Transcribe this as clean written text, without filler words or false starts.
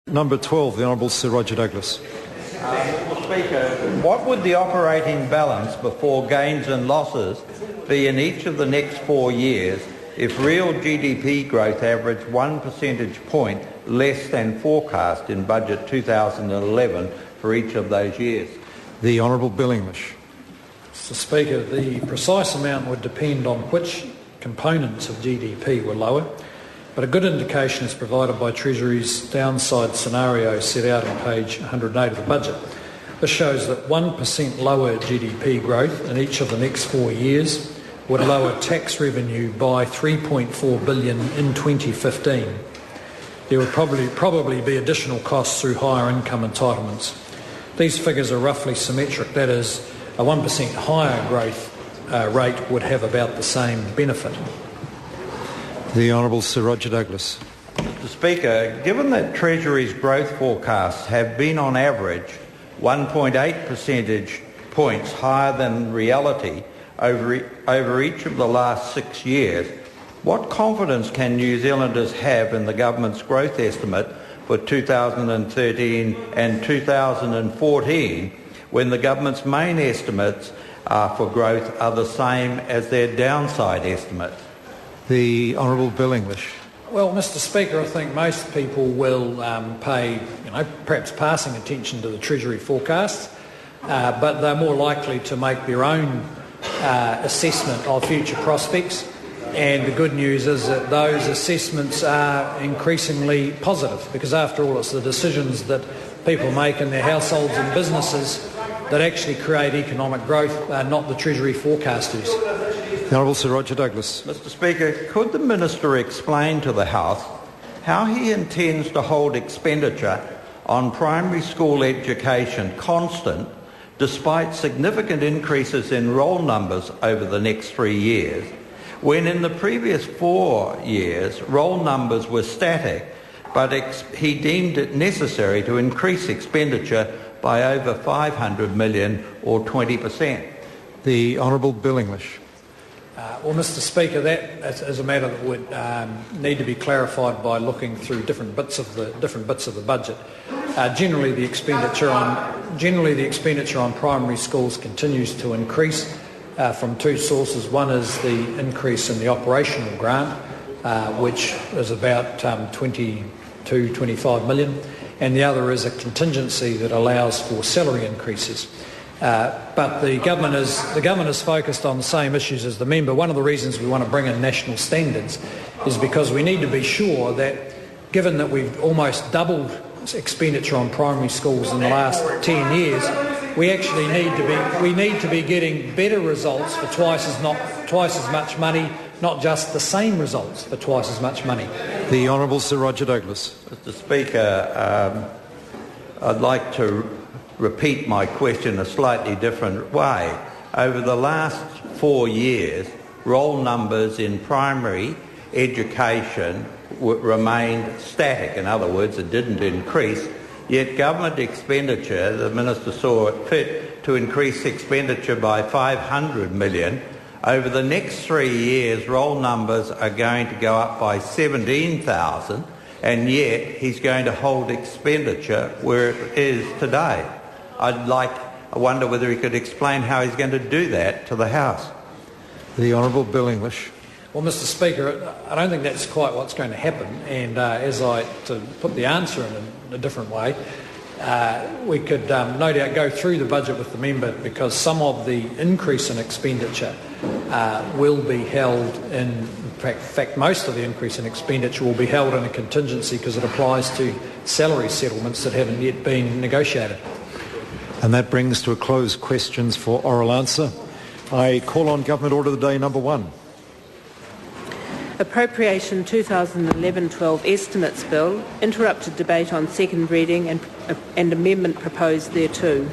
Number 12, the Honourable Sir Roger Douglas. Mr. Speaker, what would the operating balance before gains and losses be in each of the next 4 years if real GDP growth averaged 1 percentage point less than forecast in Budget 2011 for each of those years? The Honourable Bill English. Mr. Speaker, the precise amount would depend on which components of GDP were lower, but a good indication is provided by Treasury's downside scenario set out on page 108 of the budget. This shows that 1% lower GDP growth in each of the next 4 years would lower tax revenue by $3.4 billion in 2015. There would probably be additional costs through higher income entitlements. These figures are roughly symmetric, that is, a 1% higher growth rate would have about the same benefit. The Honourable Sir Roger Douglas. Mr. Speaker, given that Treasury's growth forecasts have been on average 1.8 percentage points higher than reality over each of the last 6 years, what confidence can New Zealanders have in the government's growth estimate for 2013 and 2014 when the government's main estimates for growth are the same as their downside estimates? The Honourable Bill English. Well, Mr. Speaker, I think most people will pay, perhaps passing attention to the Treasury forecasts, but they're more likely to make their own assessment of future prospects. And the good news is that those assessments are increasingly positive, because after all, it's the decisions that people make in their households and businesses that actually create economic growth, not the Treasury forecasters. The Honourable Sir Roger Douglas. Mr. Speaker, could the Minister explain to the House how he intends to hold expenditure on primary school education constant despite significant increases in roll numbers over the next 3 years, when in the previous 4 years roll numbers were static, but he deemed it necessary to increase expenditure by over $500 million or 20%? The Honourable Bill English. Well, Mr. Speaker, that is a matter that would need to be clarified by looking through different bits of the budget. Generally, the expenditure on primary schools continues to increase from two sources. One is the increase in the operational grant, which is about 25 million, and the other is a contingency that allows for salary increases. But the government is focused on the same issues as the member. One of the reasons we want to bring in national standards is because we need to be sure that, given that we've almost doubled expenditure on primary schools in the last 10 years, we actually need to be getting better results for twice as much money, not just the same results for twice as much money. The Honourable Sir Roger Douglas. Mr. Speaker, I'd like to repeat my question a slightly different way. Over the last 4 years, roll numbers in primary education remained static. In other words, it didn't increase, yet government expenditure, the Minister saw it fit to increase expenditure by $500 million. Over the next 3 years, roll numbers are going to go up by 17,000, and yet he's going to hold expenditure where it is today. I wonder whether he could explain how he's going to do that to the House. The Honourable Bill English. Well, Mr. Speaker, I don't think that's quite what's going to happen. And to put the answer in a different way, we could no doubt go through the budget with the member, because some of the increase in expenditure will be held in fact, most of the increase in expenditure will be held in a contingency because it applies to salary settlements that haven't yet been negotiated. And that brings to a close questions for oral answer. I call on Government Order of the Day number 1. Appropriation 2011-12 Estimates Bill, interrupted debate on second reading and amendment proposed thereto.